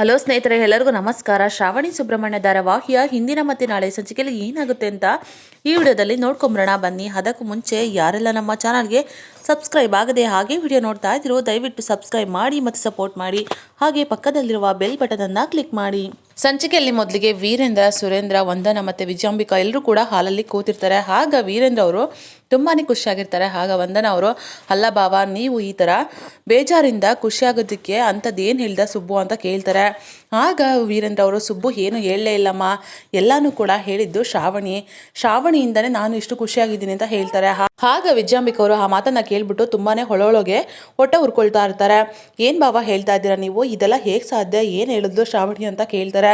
Hello ಸ್ನೇಹಿತರೆ, ಎಲ್ಲರಿಗೂ ನಮಸ್ಕಾರ. ಶ್ರಾವಣಿ ಸುಬ್ರಹ್ಮಣ್ಯ ಧಾರಾವಾಹಿಯ ಹಿಂದಿನ ಮತ್ತು ನಾಳೆ ಸಂಚಿಕೆಯಲ್ಲಿ ಏನಾಗುತ್ತೆ ಅಂತ ಈ ವಿಡಿಯೋದಲ್ಲಿ ನೋಡ್ಕೊಂಬರೋಣ ಬನ್ನಿ. ಅದಕ್ಕೂ ಮುಂಚೆ ಯಾರೆಲ್ಲ ನಮ್ಮ ಚಾನಲ್ಗೆ ಸಬ್ಸ್ಕ್ರೈಬ್ ಆಗದೆ ಹಾಗೆ ವಿಡಿಯೋ ನೋಡ್ತಾ ಇದ್ರು ದಯವಿಟ್ಟು ಸಬ್ಸ್ಕ್ರೈಬ್ ಮಾಡಿ ಮತ್ತು ಸಪೋರ್ಟ್ ಮಾಡಿ. ಹಾಗೆ ಪಕ್ಕದಲ್ಲಿರುವ ಬೆಲ್ ಬಟನ್ ಅನ್ನು ಕ್ಲಿಕ್ ಮಾಡಿ. ಸಂಚಿಕೆಯಲ್ಲಿ ಮೊದಲಿಗೆ ವೀರೇಂದ್ರ, ಸುರೇಂದ್ರ, ವಂದನ ಮತ್ತು ವಿಜಯಾಂಬಿಕಾ ಎಲ್ಲರೂ ಕೂಡ ಹಾಲಲ್ಲಿ ಕೂತಿರ್ತಾರೆ. ಆಗ ವೀರೇಂದ್ರ ಅವರು ತುಂಬಾ ಖುಷಿಯಾಗಿರ್ತಾರೆ. ಆಗ ವಂದನ ಅವರು, ಅಲ್ಲ ಬಾವ, ನೀವು ಈ ಥರ ಬೇಜಾರಿಂದ ಖುಷಿಯಾಗೋದಕ್ಕೆ ಅಂಥದ್ದು ಏನು ಹೇಳ್ದ ಸುಬ್ಬು ಅಂತ ಕೇಳ್ತಾರೆ. ಆಗ ವೀರೇಂದ್ರ ಅವರು, ಸುಬ್ಬು ಏನು ಹೇಳಲೇ ಇಲ್ಲಮ್ಮ, ಎಲ್ಲನೂ ಕೂಡ ಹೇಳಿದ್ದು ಶ್ರಾವಣಿಯಿಂದನೇ ನಾನು ಇಷ್ಟು ಖುಷಿಯಾಗಿದ್ದೀನಿ ಅಂತ ಹೇಳ್ತಾರೆ. ಆಗ ವಿಜಯಾಂಬಿಕಾ ಅವರು ಆ ಮಾತನ್ನು ಕೇಳ್ಬಿಟ್ಟು ತುಂಬಾ ಹೊಳೊಳಗೆ ಹೊಟ್ಟೆ ಉರ್ಕೊಳ್ತಾ ಇರ್ತಾರೆ. ಏನು ಬಾವ ಹೇಳ್ತಾ ಇದ್ದೀರಾ ನೀವು, ಇದೆಲ್ಲ ಹೇಗೆ ಸಾಧ್ಯ, ಏನು ಹೇಳಿದ್ಲು ಶ್ರಾವಣಿ ಅಂತ ಕೇಳ್ತಾರೆ.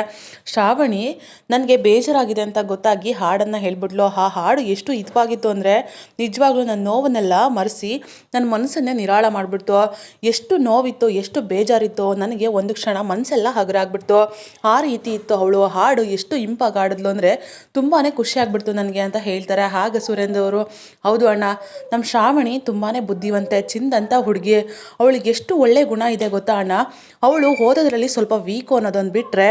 ಶ್ರಾವಣಿ ನನಗೆ ಬೇಜಾರಾಗಿದೆ ಅಂತ ಗೊತ್ತಾಗಿ ಹಾಡನ್ನು ಹೇಳ್ಬಿಟ್ಲು. ಆ ಹಾಡು ಎಷ್ಟು ಹಿತವಾಗಿತ್ತು ಅಂದರೆ ನಿಜವಾಗ್ಲೂ ನನ್ನ ನೋವನ್ನೆಲ್ಲ ಮರೆಸಿ ನನ್ನ ಮನಸ್ಸನ್ನೇ ನಿರಾಳ ಮಾಡಿಬಿಡ್ತು. ಎಷ್ಟು ನೋವಿತ್ತು, ಎಷ್ಟು ಬೇಜಾರಿತ್ತು, ನನಗೆ ಒಂದು ಕ್ಷಣ ಮನಸ್ಸೆಲ್ಲ ಹಗರಾಗ್ಬಿಡ್ತು. ಆ ರೀತಿ ಇತ್ತು ಅವಳು ಹಾಡು. ಎಷ್ಟು ಇಂಪಾಗಿ ಆಡಿದ್ಲು ಅಂದರೆ ತುಂಬಾ ಖುಷಿಯಾಗ್ಬಿಡ್ತು ನನಗೆ ಅಂತ ಹೇಳ್ತಾರೆ. ಆಗ ಸುರೇಂದ್ರ ಅವರು, ಹೌದು ಅಣ್ಣ, ನಮ್ಮ ಶ್ರಾವಣಿ ತುಂಬಾ ಬುದ್ಧಿವಂತೆ, ಚಿಂದಂತ ಹುಡುಗಿ, ಅವಳಿಗೆ ಎಷ್ಟು ಒಳ್ಳೆ ಗುಣ ಇದೆ ಗೊತ್ತಾ ಅಣ್ಣ. ಅವಳು ಓದೋದ್ರಲ್ಲಿ ಸ್ವಲ್ಪ ವೀಕು ಅನ್ನೋದೊಂದು ಬಿಟ್ಟರೆ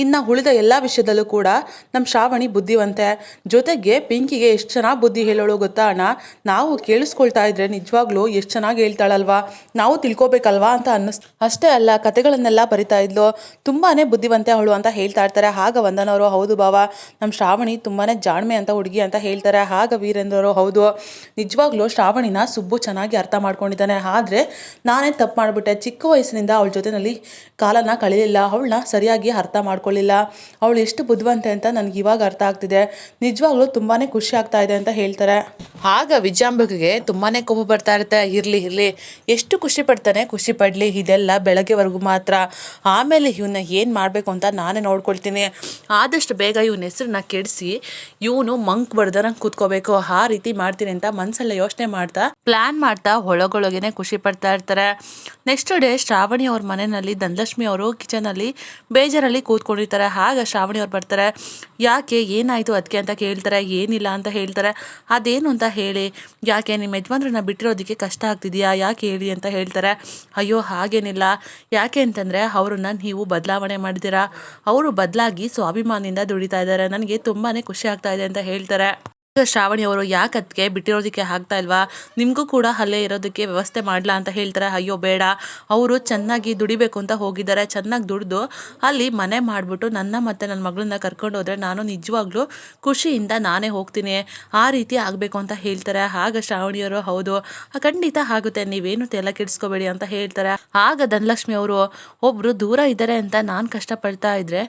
ಇನ್ನು ಉಳಿದ ಎಲ್ಲ ವಿಷಯದಲ್ಲೂ ಕೂಡ ನಮ್ಮ ಶ್ರಾವಣಿ ಬುದ್ಧಿವಂತೆ. ಜೊತೆಗೆ ಪಿಂಕಿಗೆ ಎಷ್ಟು ಚೆನ್ನಾಗಿ ಬುದ್ಧಿ ಹೇಳೋಳು ಗೊತ್ತಾ ಅಣ್ಣ. ನಾವು ಕೇಳಿಸ್ಕೊಳ್ತಾ ಇದ್ರೆ ನಿಜವಾಗ್ಲೂ ಎಷ್ಟು ಚೆನ್ನಾಗಿ ಹೇಳ್ತಾಳಲ್ವಾ, ನಾವು ತಿಳ್ಕೊಬೇಕಲ್ವಾ ಅಂತ ಅಷ್ಟೇ ಅಲ್ಲ, ಕತೆಗಳನ್ನೆಲ್ಲ ಬರಿತಾ ಇದ್ಲು, ತುಂಬಾ ಬುದ್ಧಿವಂತೆ ಅವಳು ಅಂತ ಹೇಳ್ತಾ ಇರ್ತಾರೆ. ಆಗ ವಂದನವರು, ಹೌದು ಬಾವ, ನಮ್ಮ ಶ್ರಾವಣಿ ತುಂಬಾ ಜಾಣ್ಮೆ ಅಂತ ಹುಡುಗಿ ಅಂತ ಹೇಳ್ತಾರೆ. ಆಗ ವೀರೇಂದ್ರವರು, ಹೌದು, ನಿಜವಾಗ್ಲೂ ಶ್ರಾವಣಿನ ಸುಬ್ಬು ಚೆನ್ನಾಗಿ ಅರ್ಥ ಮಾಡ್ಕೊಂಡಿದ್ದಾನೆ. ಆದರೆ ನಾನೇ ತಪ್ಪು ಮಾಡಿಬಿಟ್ಟೆ, ಚಿಕ್ಕ ವಯಸ್ಸಿನಿಂದ ಅವಳ ಜೊತೆಯಲ್ಲಿ ಕಾಲನ ಕಳೀಲಿಲ್ಲ, ಅವಳನ್ನ ಸರಿಯಾಗಿ ಅರ್ಥ ಮಾಡ್ಕೊಳ್ಳಿಲ್ಲ. ಅವಳು ಎಷ್ಟು ಬುದ್ಧಿವಂತೆ ಅಂತ ನನಗೆ ಇವಾಗ ಅರ್ಥ ಆಗ್ತಿದೆ, ನಿಜವಾಗ್ಲೂ ತುಂಬಾ ಖುಷಿ ಆಗ್ತಾ ಇದೆ ಅಂತ ಹೇಳ್ತಾರೆ. ಆಗ ವಿಜಯಾಂಬಿಕೆಗೆ ತುಂಬಾ ಕೋಪ ಬರ್ತಾ ಇರುತ್ತೆ. ಇರಲಿ, ಎಷ್ಟು ಖುಷಿ ಪಡ್ತಾನೆ ಖುಷಿ ಪಡಲಿ, ಇದೆಲ್ಲ ಬೆಳಗ್ಗೆವರೆಗೂ ಮಾತ್ರ, ಆಮೇಲೆ ಇವನ್ನ ಏನು ಮಾಡಬೇಕು ಅಂತ ನಾನೇ ನೋಡ್ಕೊಳ್ತೀನಿ. ಆದಷ್ಟು ಬೇಗ ಇವನ ಹೆಸರನ್ನ ಕೆಡಿಸಿ ಇವನು ಮಂಕ್ ಬಡ್ದಂಗೆ ಕೂತ್ಕೋಬೇಕು, ಆ ರೀತಿ ಮಾಡ್ತೀನಿ ಅಂತ ಮನಸ್ಸೆಲ್ಲ ಯೋಚನೆ ಮಾಡ್ತಾ ಪ್ಲ್ಯಾನ್ ಮಾಡ್ತಾ ಒಳಗೊಳಗೇನೆ ಖುಷಿ ಪಡ್ತಾ ಇರ್ತಾರೆ. ನೆಕ್ಸ್ಟ್ ಡೇ ಶ್ರಾವಣಿ ಅವ್ರ ಮನೆಯಲ್ಲಿ ಧನಲಕ್ಷ್ಮಿ ಅವರು ಕಿಚನಲ್ಲಿ ಬೇಜಾರಲ್ಲಿ ಕೂತ್ಕೊಂಡಿರ್ತಾರೆ. ಆಗ ಶ್ರಾವಣಿ ಅವ್ರು ಬರ್ತಾರೆ. ಯಾಕೆ, ಏನಾಯಿತು ಅದಕ್ಕೆ ಅಂತ ಕೇಳ್ತಾರೆ. ಏನಿಲ್ಲ ಅಂತ ಹೇಳ್ತಾರೆ. ಅದೇನು ಅಂತ ಹೇಳಿ, ಯಾಕೆ ನಿಮ್ಮ ಯಜಮಾನ್ರನ್ನ ಬಿಟ್ಟಿರೋದಕ್ಕೆ ಕಷ್ಟ ಆಗ್ತಿದೆಯಾ, ಯಾಕೆ ಹೇಳಿ ಅಂತ ಹೇಳ್ತಾರೆ. ಅಯ್ಯೋ ಹಾಗೇನಿಲ್ಲ, ಯಾಕೆ ಅಂತಂದರೆ ಅವ್ರನ್ನ ನೀವು ಬದಲಾವಣೆ ಮಾಡಿದ್ದೀರಾ, ಅವರು ಬದಲಾಗಿ ಸ್ವಾಭಿಮಾನಿಯಿಂದ ದುಡಿತಾ ಇದ್ದಾರೆ, ನನಗೆ ತುಂಬಾ ಖುಷಿ ಆಗ್ತಾ ಇದೆ ಅಂತ ಹೇಳ್ತಾರೆ. ಈಗ ಶ್ರಾವಣಿ ಅವರು, ಯಾಕೆ ಅದಕ್ಕೆ ಬಿಟ್ಟಿರೋದಕ್ಕೆ ಆಗ್ತಾ ಇಲ್ವಾ, ನಿಮಗೂ ಕೂಡ ಅಲ್ಲೇ ಇರೋದಕ್ಕೆ ವ್ಯವಸ್ಥೆ ಮಾಡಲಾ ಅಂತ ಹೇಳ್ತಾರೆ. ಅಯ್ಯೋ ಬೇಡ, ಅವರು ಚೆನ್ನಾಗಿ ದುಡಿಬೇಕು ಅಂತ ಹೋಗಿದ್ದಾರೆ, ಚೆನ್ನಾಗಿ ದುಡಿದು ಅಲ್ಲಿ ಮನೆ ಮಾಡಿಬಿಟ್ಟು ನನ್ನ ಮತ್ತು ನನ್ನ ಮಗಳನ್ನ ಕರ್ಕೊಂಡು ಹೋದರೆ ನಾನು ನಿಜವಾಗ್ಲೂ ಖುಷಿಯಿಂದ ನಾನೇ ಹೋಗ್ತೀನಿ, ಆ ರೀತಿ ಆಗಬೇಕು ಅಂತ ಹೇಳ್ತಾರೆ. ಆಗ ಶ್ರಾವಣಿಯವರು, ಹೌದು ಖಂಡಿತ ಆಗುತ್ತೆ, ನೀವೇನು ತಲೆ ಕೆಡಿಸ್ಕೋಬೇಡಿ ಅಂತ ಹೇಳ್ತಾರೆ. ಆಗ ಧನಲಕ್ಷ್ಮಿ ಅವರು, ಒಬ್ಬರು ದೂರ ಇದ್ದಾರೆ ಅಂತ ನಾನು ಕಷ್ಟಪಡ್ತಾ ಇದ್ರೆ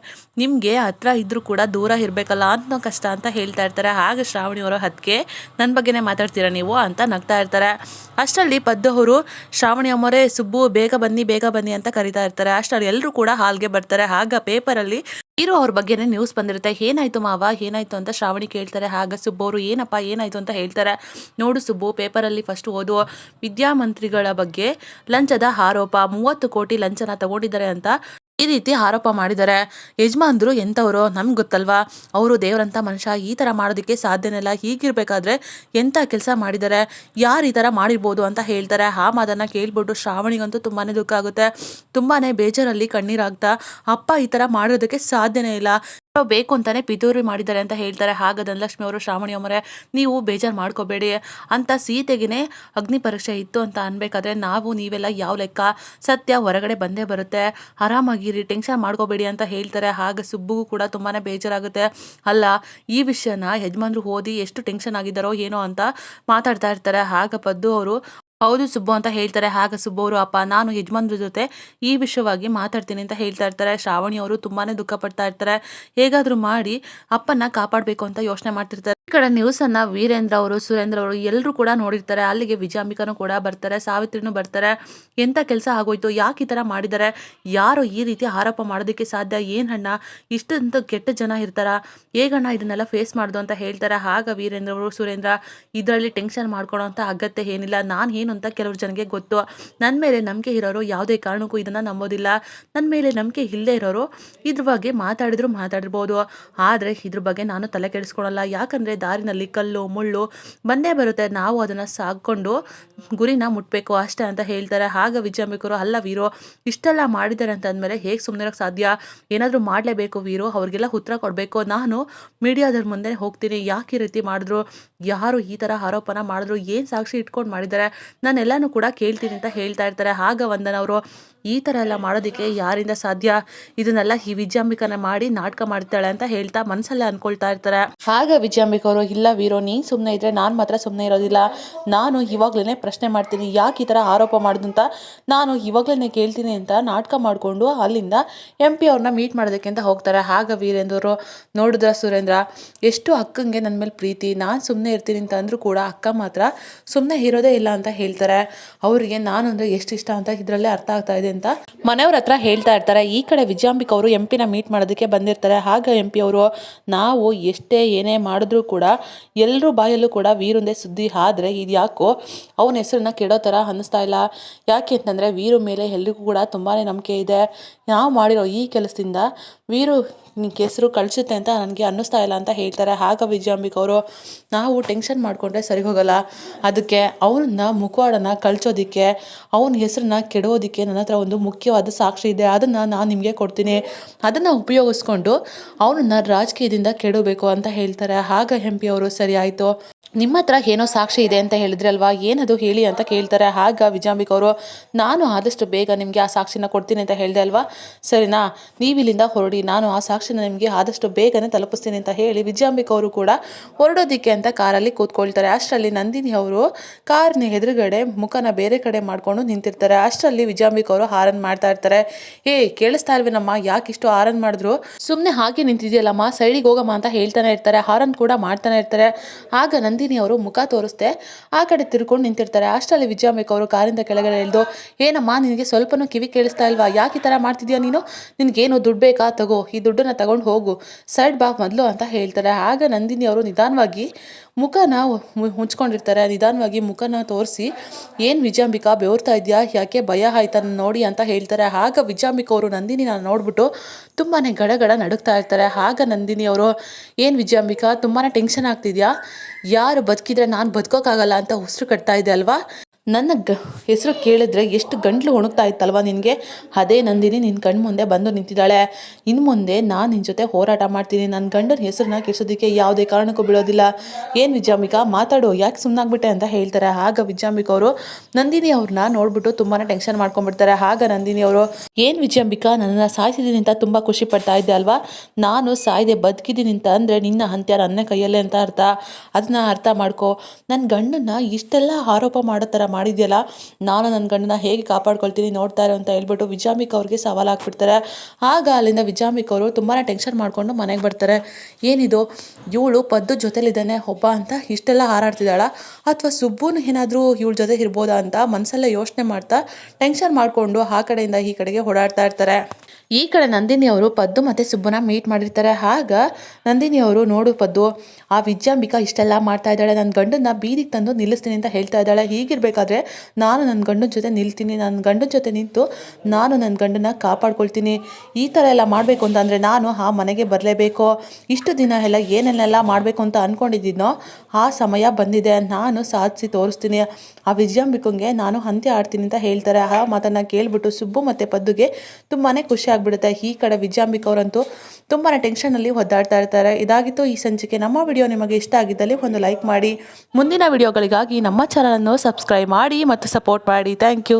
ನಿಮಗೆ ಹತ್ರ ಇದ್ದರೂ ಕೂಡ ದೂರ ಇರಬೇಕಲ್ಲ ಅನ್ನೋ ಕಷ್ಟ ಅಂತ ಹೇಳ್ತಾ ಇರ್ತಾರೆ. ಆಗ ಶ್ರಾವಣಿಯವರು, ಅದಕ್ಕೆ ನನ್ನ ಬಗ್ಗೆನೇ ಮಾತಾಡ್ತೀರಾ ನೀವು ಅಂತ ನಗ್ತಾ ಇರ್ತಾರೆ. ಅಷ್ಟರಲ್ಲಿ ಪದ್ದವರು, ಶ್ರಾವಣಿ ಅಮ್ಮರೇ, ಸುಬ್ಬು ಬೇಗ ಬನ್ನಿ ಅಂತ ಕರಿತಾ ಇರ್ತಾರೆ. ಅಷ್ಟರಲ್ಲಿ ಎಲ್ಲರೂ ಕೂಡ ಹಾಲ್ಗೆ ಬರ್ತಾರೆ. ಆಗ ಪೇಪರಲ್ಲಿ ಹೀರೋ ಅವ್ರ ಬಗ್ಗೆನೇ ನ್ಯೂಸ್ ಬಂದಿರುತ್ತೆ. ಏನಾಯ್ತು ಮಾವ, ಏನಾಯ್ತು ಅಂತ ಶ್ರಾವಣಿ ಕೇಳ್ತಾರೆ. ಆಗ ಸುಬ್ಬು ಅವರು, ಏನಪ್ಪ ಏನಾಯ್ತು ಅಂತ ಹೇಳ್ತಾರೆ. ನೋಡು ಸುಬ್ಬು, ಪೇಪರಲ್ಲಿ ಫಸ್ಟ್ ಓದು, ವಿದ್ಯಾಮಂತ್ರಿಗಳ ಬಗ್ಗೆ ಲಂಚದ ಆರೋಪ, 30 ಕೋಟಿ ಲಂಚನ ತಗೊಂಡಿದ್ದಾರೆ ಅಂತ ಈ ರೀತಿ ಆರೋಪ ಮಾಡಿದ್ದಾರೆ. ಯಜಮಾನ್ರು ಎಂಥವ್ರು ನಮ್ಗೆ ಗೊತ್ತಲ್ವಾ, ಅವರು ದೇವರಂಥ ಮನುಷ್ಯ, ಈ ಥರ ಮಾಡೋದಕ್ಕೆ ಸಾಧ್ಯನೇ ಇಲ್ಲ, ಹೀಗಿರ್ಬೇಕಾದ್ರೆ ಎಂಥ ಕೆಲಸ ಮಾಡಿದ್ದಾರೆ, ಯಾರು ಈ ಥರ ಮಾಡಿರ್ಬೋದು ಅಂತ ಹೇಳ್ತಾರೆ. ಆ ಮಾತನ್ನು ಕೇಳ್ಬಿಟ್ಟು ಶ್ರಾವಣಿಗಂತೂ ತುಂಬಾ ದುಃಖ ಆಗುತ್ತೆ. ತುಂಬಾ ಬೇಜಾರಲ್ಲಿ ಕಣ್ಣೀರಾಗ್ತಾ, ಅಪ್ಪ ಈ ಥರ ಮಾಡೋದಕ್ಕೆ ಸಾಧ್ಯನೇ ಇಲ್ಲ, ಬೇಕು ಅಂತಾನೆ ಪಿತೂರಿ ಮಾಡಿದ್ದಾರೆ ಅಂತ ಹೇಳ್ತಾರೆ. ಆಗ ಧನಲಕ್ಷ್ಮಿ ಅವರು, ಶ್ರಾವಣಿ ಅಮ್ಮರೇ ನೀವು ಬೇಜಾರು ಮಾಡ್ಕೋಬೇಡಿ ಅಂತ, ಸೀತೆಗೆ ಅಗ್ನಿ ಪರೀಕ್ಷೆ ಇತ್ತು ಅಂತ ಅನ್ಬೇಕಾದ್ರೆ ನೀವೆಲ್ಲ ಯಾವ ಲೆಕ್ಕ, ಸತ್ಯ ಹೊರಗಡೆ ಬಂದೇ ಬರುತ್ತೆ, ಆರಾಮಾಗಿರಿ, ಟೆನ್ಷನ್ ಮಾಡ್ಕೋಬೇಡಿ ಅಂತ ಹೇಳ್ತಾರೆ. ಆಗ ಸುಬ್ಬುಗೂ ಕೂಡ ತುಂಬಾ ಬೇಜಾರಾಗುತ್ತೆ. ಅಲ್ಲ, ಈ ವಿಷಯನ ಯಜಮಾನ್ರು ಓದಿ ಎಷ್ಟು ಟೆನ್ಷನ್ ಆಗಿದ್ದಾರೋ ಏನೋ ಅಂತ ಮಾತಾಡ್ತಾ ಇರ್ತಾರೆ. ಆಗ ಪದ್ದು ಅವರು, ಹೌದು ಸುಬ್ಬು ಅಂತ ಹೇಳ್ತಾರೆ. ಆಗ ಸುಬ್ಬು ಅವರು, ಅಪ್ಪ ನಾನು ಯಜಮಾನ್ರ ಜೊತೆ ಈ ವಿಷಯವಾಗಿ ಮಾತಾಡ್ತೀನಿ ಅಂತ ಹೇಳ್ತಾ ಇರ್ತಾರೆ. ಶ್ರಾವಣಿ ಅವರು ತುಂಬಾ ದುಃಖ ಪಡ್ತಾ ಇರ್ತಾರೆ. ಹೇಗಾದರೂ ಮಾಡಿ ಅಪ್ಪನ ಕಾಪಾಡಬೇಕು ಅಂತ ಯೋಚನೆ ಮಾಡ್ತಿರ್ತಾರೆ. ಈ ಕಡೆ ನ್ಯೂಸನ್ನು ವೀರೇಂದ್ರ ಅವರು, ಸುರೇಂದ್ರ ಅವರು ಎಲ್ಲರೂ ಕೂಡ ನೋಡಿರ್ತಾರೆ. ಅಲ್ಲಿಗೆ ವಿಜಯಾಂಬಿಕಾನೂ ಕೂಡ ಬರ್ತಾರೆ, ಸಾವಿತ್ರಿನೂ ಬರ್ತಾರೆ. ಎಂಥ ಕೆಲಸ ಆಗೋಯ್ತು, ಯಾಕೆ ಈ ಥರ ಮಾಡಿದ್ದಾರೆ, ಯಾರು ಈ ರೀತಿ ಆರೋಪ ಮಾಡೋದಕ್ಕೆ ಸಾಧ್ಯ, ಏನಣ್ಣ ಇಷ್ಟಂತ ಕೆಟ್ಟ ಜನ ಇರ್ತಾರ, ಹೇಗಣ್ಣ ಇದನ್ನೆಲ್ಲ ಫೇಸ್ ಮಾಡ್ದು ಅಂತ ಹೇಳ್ತಾರೆ. ಆಗ ವೀರೇಂದ್ರ ಅವರು, ಸುರೇಂದ್ರ ಇದರಲ್ಲಿ ಟೆನ್ಷನ್ ಮಾಡ್ಕೊಳ್ಳೋ ಅಂತ ಅಗತ್ಯ ಏನಿಲ್ಲ, ನಾನು ಏನು ಅಂತ ಕೆಲವ್ರು ಜನಕ್ಕೆ ಗೊತ್ತು. ನನ್ನ ಮೇಲೆ ನಂಬಿಕೆ ಇರೋರು ಯಾವುದೇ ಕಾರಣಕ್ಕೂ ಇದನ್ನು ನಂಬೋದಿಲ್ಲ. ನನ್ನ ಮೇಲೆ ನಂಬಿಕೆ ಇಲ್ಲದೆ ಇರೋರು ಇದ್ರ ಬಗ್ಗೆ ಮಾತಾಡಿರ್ಬೋದು. ಆದರೆ ಇದ್ರ ಬಗ್ಗೆ ನಾನು ತಲೆ ಕೆಡಿಸ್ಕೊಳಲ್ಲ. ಯಾಕಂದರೆ ದಾರಿನಲ್ಲಿ ಕಲ್ಲು ಮುಳ್ಳು ಬಂದೇ ಬರುತ್ತೆ, ನಾವು ಅದನ್ನು ಸಾಕೊಂಡು ಗುರಿನ ಮುಟ್ಟಬೇಕು ಅಷ್ಟೇ ಅಂತ ಹೇಳ್ತಾರೆ. ಆಗ ವಿಜಯಾಂಬಿಕರು, ಅಲ್ಲ ವೀರು ಇಷ್ಟೆಲ್ಲ ಮಾಡಿದ್ದಾರೆ ಅಂತ ಅಂದಮೇಲೆ ಹೇಗೆ ಸುಮ್ಮನಿರೋಕ್ಕೆ ಸಾಧ್ಯ, ಏನಾದರೂ ಮಾಡಲೇಬೇಕು ವೀರು, ಅವ್ರಿಗೆಲ್ಲ ಉತ್ತರ ಕೊಡಬೇಕು. ನಾನು ಮೀಡಿಯಾದವ್ರ ಮುಂದೆ ಹೋಗ್ತೀನಿ, ಯಾಕೆ ಈ ರೀತಿ ಮಾಡಿದ್ರು, ಯಾರು ಈ ಥರ ಆರೋಪನ ಮಾಡಿದ್ರು, ಏನು ಸಾಕ್ಷಿ ಇಟ್ಕೊಂಡು ಮಾಡಿದ್ದಾರೆ, ನಾನೆಲ್ಲನೂ ಕೂಡ ಕೇಳ್ತೀನಿ ಅಂತ ಹೇಳ್ತಾ ಇರ್ತಾರೆ. ಆಗ ವಂದನವರು, ಈ ಥರ ಎಲ್ಲ ಮಾಡೋದಕ್ಕೆ ಯಾರಿಂದ ಸಾಧ್ಯ, ಇದನ್ನೆಲ್ಲ ಈ ವಿಜಯಾಂಬಿಕನ ಮಾಡಿ ನಾಟಕ ಮಾಡ್ತಾಳೆ ಅಂತ ಹೇಳ್ತಾ ಮನಸ್ಸಲ್ಲೇ ಅಂದ್ಕೊಳ್ತಾ ಇರ್ತಾರೆ. ಆಗ ವಿಜಯಾಂಬಿಕವರು, ಇಲ್ಲ ವೀರೋ ನೀನು ಸುಮ್ಮನೆ ಇದ್ದರೆ ನಾನು ಮಾತ್ರ ಸುಮ್ಮನೆ ಇರೋದಿಲ್ಲ, ನಾನು ಇವಾಗಲೇ ಪ್ರಶ್ನೆ ಮಾಡ್ತೀನಿ, ಯಾಕೆ ಈ ಥರ ಆರೋಪ ಮಾಡಿದ್ರು ಅಂತ ನಾನು ಇವಾಗಲೇ ಕೇಳ್ತೀನಿ ಅಂತ ನಾಟಕ ಮಾಡಿಕೊಂಡು ಅಲ್ಲಿಂದ MP ಅವ್ರನ್ನ ಮೀಟ್ ಮಾಡೋದಕ್ಕೆ ಅಂತ ಹೋಗ್ತಾರೆ. ಆಗ ವೀರೇಂದ್ರವರು, ನೋಡಿದ್ರ ಸುರೇಂದ್ರ ಎಷ್ಟು ಅಕ್ಕಂಗೆ ನನ್ನ ಮೇಲೆ ಪ್ರೀತಿ, ನಾನು ಸುಮ್ಮನೆ ಇರ್ತೀನಿ ಅಂತ ಅಂದರೂ ಕೂಡ ಅಕ್ಕ ಮಾತ್ರ ಸುಮ್ಮನೆ ಇರೋದೇ ಇಲ್ಲ ಅಂತ ಹೇಳ್ತಾರೆ. ಅವರಿಗೆ ನಾನು ಅಂದರೆ ಎಷ್ಟು ಇಷ್ಟ ಅಂತ ಇದರಲ್ಲೇ ಅರ್ಥ ಆಗ್ತಾ ಇದೆ ಅಂತ ಮನೆಯವ್ರ ಹತ್ರ ಹೇಳ್ತಾ ಇರ್ತಾರೆ. ಈ ಕಡೆ ವಿಜಯಾಂಬಿಕ ಅವರು MP ನ ಮೀಟ್ ಮಾಡೋದಕ್ಕೆ ಬಂದಿರ್ತಾರೆ. ಆಗ MP ಅವರು, ನಾವು ಎಷ್ಟೇ ಏನೇ ಮಾಡಿದ್ರೂ ಕೂಡ ಎಲ್ಲರೂ ಬಾಯಲ್ಲೂ ಕೂಡ ವೀರುಂದೇ ಸುದ್ದಿ, ಆದರೆ ಇದು ಯಾಕೋ ಅವನ ಹೆಸರನ್ನ ಕೆಡೋ ಥರ ಅನ್ನಿಸ್ತಾ ಇಲ್ಲ. ಯಾಕೆ ಅಂತಂದರೆ ವೀರು ಮೇಲೆ ಎಲ್ರಿಗೂ ಕೂಡ ತುಂಬಾ ನಂಬಿಕೆ ಇದೆ, ನಾವು ಮಾಡಿರೋ ಈ ಕೆಲಸದಿಂದ ವೀರು ಹೆಸರು ಕಳಿಸುತ್ತೆ ಅಂತ ನನಗೆ ಅನ್ನಿಸ್ತಾ ಇಲ್ಲ ಅಂತ ಹೇಳ್ತಾರೆ. ಆಗ ವಿಜಯಾಂಬಿಕ ಅವರು, ನಾವು ಟೆನ್ಷನ್ ಮಾಡಿಕೊಂಡ್ರೆ ಸರಿ ಹೋಗಲ್ಲ, ಅದಕ್ಕೆ ಅವನನ್ನ ಮುಖವಾಡನ ಕಳ್ಸೋದಕ್ಕೆ ಅವನ ಹೆಸರನ್ನ ಕೆಡೋದಕ್ಕೆ ನನ್ನ ಹತ್ರ ಒಂದು ಮುಖ್ಯವಾದ ಸಾಕ್ಷಿ ಇದೆ, ಅದನ್ನು ನಾನು ನಿಮಗೆ ಕೊಡ್ತೀನಿ, ಅದನ್ನು ಉಪಯೋಗಿಸ್ಕೊಂಡು ಅವನನ್ನು ರಾಜಕೀಯದಿಂದ ಕೆಡಬೇಕು ಅಂತ ಹೇಳ್ತಾರೆ. ಆಗ MP ಅವರು, ಸರಿ ಆಯಿತು, ನಿಮ್ಮ ಹತ್ರ ಏನೋ ಸಾಕ್ಷಿ ಇದೆ ಅಂತ ಹೇಳಿದ್ರಿ ಅಲ್ವಾ, ಏನದು ಹೇಳಿ ಅಂತ ಕೇಳ್ತಾರೆ. ಆಗ ವಿಜಯಾಂಬಿಕ ಅವರು, ನಾನು ಆದಷ್ಟು ಬೇಗ ನಿಮಗೆ ಆ ಸಾಕ್ಷಿನ ಕೊಡ್ತೀನಿ ಅಂತ ಹೇಳಿದೆ ಅಲ್ವಾ, ಸರಿನಾ, ನೀವಿಲ್ಲಿಂದ ಹೊರಡಿ, ನಾನು ಆ ಸಾಕ್ಷಿನ ನಿಮಗೆ ಆದಷ್ಟು ಬೇಗನೆ ತಲುಪಿಸ್ತೀನಿ ಅಂತ ಹೇಳಿ ವಿಜಯಾಂಬಿಕ ಅವರು ಕೂಡ ಹೊರಡೋದಿಕ್ಕೆ ಅಂತ ಕಾರಲ್ಲಿ ಕೂತ್ಕೊಳ್ತಾರೆ. ಅಷ್ಟರಲ್ಲಿ ನಂದಿನಿ ಅವರು ಕಾರ್ನ ಎದುರುಗಡೆ ಮುಖನ ಬೇರೆ ಕಡೆ ಮಾಡ್ಕೊಂಡು ನಿಂತಿರ್ತಾರೆ. ಅಷ್ಟರಲ್ಲಿ ವಿಜಯಾಂಬಿಕ ಅವರು ಹಾರನ್ ಮಾಡ್ತಾ ಇರ್ತಾರೆ. ಕೇಳಿಸ್ತಾ ಇಲ್ವೇನಮ್ಮ, ಯಾಕಿಷ್ಟು ಹಾರನ್ ಮಾಡಿದ್ರು, ಸುಮ್ಮನೆ ಹಾಗೆ ನಿಂತಿದೆಯಲ್ಲಮ್ಮ, ಸೈಡಿಗೆ ಹೋಗಮ್ಮ ಅಂತ ಹೇಳ್ತಾನೆ ಇರ್ತಾರೆ. ಹಾರನ್ ಕೂಡ ಮಾಡ್ತಾನೆ ಇರ್ತಾರೆ. ಆಗ ನಂದಿನಿ ಅವರು ಮುಖ ತೋರಿಸ್ದೆ ಆ ಕಡೆ ತಿರ್ಕೊಂಡು ನಿಂತಿರ್ತಾರೆ. ಅಷ್ಟರಲ್ಲಿ ವಿಜಯಾಂಬಿಕ ಅವರು ಕಾರಿಂದ ಕೆಳಗಡೆ ಇಳಿದು, ಏನಮ್ಮ ನಿನಗೆ ಸ್ವಲ್ಪನೂ ಕಿವಿ ಕೇಳಿಸ್ತಾ ಇಲ್ವಾ, ಯಾಕೆ ಈ ಥರ ಮಾಡ್ತಿದ್ಯಾ ನೀನು, ನಿನಗೇನು ದುಡ್ಡು ಬೇಕಾ, ತಗೋ ಈ ದುಡ್ಡನ್ನ ತಗೊಂಡು ಹೋಗು, ಸೈಡ್ ಬಾ ಮೊದಲು ಅಂತ ಹೇಳ್ತಾರೆ. ಆಗ ನಂದಿನಿ ಅವರು ನಿಧಾನವಾಗಿ ಮುಖನ ಮುಚ್ಕೊಂಡಿರ್ತಾರೆ. ನಿಧಾನವಾಗಿ ಮುಖನ ತೋರಿಸಿ, ಏನು ವಿಜಯಾಂಬಿಕಾ ಬೆವರ್ತಾ ಇದೆಯಾ, ಯಾಕೆ ಭಯ ಆಯ್ತಾ ನೋಡಿ ಅಂತ ಹೇಳ್ತಾರೆ. ಆಗ ವಿಜಯಾಂಬಿಕ ಅವರು ನಂದಿನಿನ ನೋಡ್ಬಿಟ್ಟು ತುಂಬಾ ಗಡಗಡ ನಡುಗ್ತಾ ಇರ್ತಾರೆ. ಆಗ ನಂದಿನಿ ಅವರು, ಏನು ವಿಜಯಾಂಬಿಕಾ ತುಂಬಾ ಟೆನ್ಷನ್ ಆಗ್ತಿದ್ಯಾ, ಯಾರು ಬದುಕಿದ್ರೆ ನಾನು ಬದುಕೋಕ್ಕಾಗಲ್ಲ ಅಂತ ಉಸಿರು ಕಟ್ತಾ ಇದೆ ಅಲ್ವಾ, ನನ್ನ ಹೆಸರು ಕೇಳಿದ್ರೆ ಎಷ್ಟು ಗಂಟ್ಲು ಒಣಗ್ತಾ ಇತ್ತಲ್ವ ನಿನಗೆ, ಅದೇ ನಂದಿನಿ ನಿನ್ನ ಕಣ್ಣು ಮುಂದೆ ಬಂದು ನಿಂತಿದ್ದಾಳೆ. ಇನ್ನು ಮುಂದೆ ನಾನು ನಿನ್ನ ಜೊತೆ ಹೋರಾಟ ಮಾಡ್ತೀನಿ, ನನ್ನ ಗಂಡನ ಹೆಸರನ್ನ ಕೆಡಿಸೋದಕ್ಕೆ ಯಾವುದೇ ಕಾರಣಕ್ಕೂ ಬಿಡೋದಿಲ್ಲ. ಏನು ವಿಜಯಾಂಬಿಕಾ ಮಾತಾಡು, ಯಾಕೆ ಸುಮ್ಮನಾಗ್ಬಿಟ್ಟೆ ಅಂತ ಹೇಳ್ತಾರೆ. ಆಗ ವಿಜಯಾಂಬಿಕ ಅವರು ನಂದಿನಿ ಅವ್ರನ್ನ ನೋಡ್ಬಿಟ್ಟು ತುಂಬಾ ಟೆನ್ಷನ್ ಮಾಡ್ಕೊಂಡ್ಬಿಡ್ತಾರೆ. ಆಗ ನಂದಿನಿ ಅವರು, ಏನು ವಿಜಯಾಂಬಿಕಾ ನನ್ನನ್ನು ಸಾಯಿಸಿದ್ದೀನಿ ಅಂತ ತುಂಬ ಖುಷಿ ಪಡ್ತಾ ಇದ್ದೆ ಅಲ್ವಾ, ನಾನು ಸಾಯ್ದೆ ಬದುಕಿದ್ದೀನಿ ಅಂತ ಅಂದರೆ ನಿನ್ನ ಅಂತ್ಯ ನನ್ನ ಕೈಯಲ್ಲೇ ಅಂತ ಅರ್ಥ, ಅದನ್ನ ಅರ್ಥ ಮಾಡ್ಕೊ. ನನ್ನ ಗಂಡನ್ನ ಇಷ್ಟೆಲ್ಲ ಆರೋಪ ಮಾಡೋ ಥರ ಮಾಡಿದ್ಯಲ್ಲ, ನಾನು ನನ್ನ ಗಂಡನ ಹೇಗೆ ಕಾಪಾಡ್ಕೊಳ್ತೀನಿ ನೋಡ್ತಾ ಇರೋ ಅಂತ ಹೇಳ್ಬಿಟ್ಟು ವಿಜಯಾಂಬಿಕ ಅವ್ರಿಗೆ ಸವಾಲು ಹಾಕ್ಬಿಡ್ತಾರೆ. ಆಗ ಅಲ್ಲಿಂದ ವಿಜಯಾಂಬಿಕ ಅವರು ತುಂಬಾ ಟೆನ್ಷನ್ ಮಾಡಿಕೊಂಡು ಮನೆಗೆ ಬರ್ತಾರೆ. ಏನಿದು, ಇವಳು ಪದ್ದು ಜೊತೆಲಿದ್ದಾನೆ ಒಬ್ಬ ಅಂತ ಇಷ್ಟೆಲ್ಲ ಹಾರಾಡ್ತಿದ್ದಾಳ, ಅಥವಾ ಸುಬ್ಬುನು ಏನಾದರೂ ಇವಳ ಜೊತೆ ಇರ್ಬೋದಾ ಅಂತ ಮನಸ್ಸಲ್ಲೇ ಯೋಚನೆ ಮಾಡ್ತಾ ಟೆನ್ಷನ್ ಮಾಡಿಕೊಂಡು ಆ ಕಡೆಯಿಂದ ಈ ಕಡೆಗೆ ಓಡಾಡ್ತಾ ಇರ್ತಾರೆ. ಈ ಕಡೆ ನಂದಿನಿ ಅವರು ಪದ್ದು ಮತ್ತು ಸುಬ್ಬನ ಮೀಟ್ ಮಾಡಿರ್ತಾರೆ. ಆಗ ನಂದಿನಿ ಅವರು, ನೋಡು ಪದ್ದು, ಆ ವಿಜಯಾಂಬಿಕಾ ಇಷ್ಟೆಲ್ಲ ಮಾಡ್ತಾ ಇದ್ದಾಳೆ, ನನ್ನ ಗಂಡನ್ನ ಬೀದಿಗೆ ತಂದು ನಿಲ್ಲಿಸ್ತೀನಿ ಅಂತ ಹೇಳ್ತಾ ಇದ್ದಾಳೆ, ಹೀಗಿರಬೇಕಾದ್ರೆ ನಾನು ನನ್ನ ಗಂಡನ ಜೊತೆ ನಿಲ್ತೀನಿ, ನನ್ನ ಗಂಡನ ಜೊತೆ ನಿಂತು ನಾನು ನನ್ನ ಗಂಡನ್ನ ಕಾಪಾಡ್ಕೊಳ್ತೀನಿ. ಈ ಥರ ಎಲ್ಲ ಮಾಡಬೇಕು ಅಂತಂದರೆ ನಾನು ಆ ಮನೆಗೆ ಬರಲೇಬೇಕು. ಇಷ್ಟು ದಿನ ಎಲ್ಲ ಏನೇನೆಲ್ಲ ಮಾಡಬೇಕು ಅಂತ ಅಂದ್ಕೊಂಡಿದ್ದೀನೋ ಆ ಸಮಯ ಬಂದಿದೆ, ನಾನು ಸಾಧಿಸಿ ತೋರಿಸ್ತೀನಿ, ಆ ವಿಜಯಾಂಬಿಕಂಗೆ ನಾನು ಅಂತ್ಯ ಆಡ್ತೀನಿ ಅಂತ ಹೇಳ್ತಾರೆ. ಆ ಮಾತನ್ನು ಕೇಳಿಬಿಟ್ಟು ಸುಬ್ಬು ಮತ್ತು ಪದ್ದುಗೆ ತುಂಬಾ ಖುಷಿ ಆಗ್ಬಿಡುತ್ತೆ. ಈ ಕಡೆ ವಿಜಯಾಂಬಿಕ ಅವರಂತೂ ತುಂಬಾ ಟೆನ್ಷನಲ್ಲಿ ಒದ್ದಾಡ್ತಾ ಇರ್ತಾರೆ. ಇದಾಗಿತ್ತು ಈ ಸಂಚಿಕೆ. ನಮ್ಮ ವಿಡಿಯೋ ನಿಮಗೆ ಇಷ್ಟ ಆಗಿದ್ದಲ್ಲಿ ಒಂದು ಲೈಕ್ ಮಾಡಿ, ಮುಂದಿನ ವಿಡಿಯೋಗಳಿಗಾಗಿ ನಮ್ಮ ಚಾನಲನ್ನು ಸಬ್ಸ್ಕ್ರೈಬ್ ಮಾಡಿ ಮತ್ತು ಸಪೋರ್ಟ್ ಮಾಡಿ. Thank you.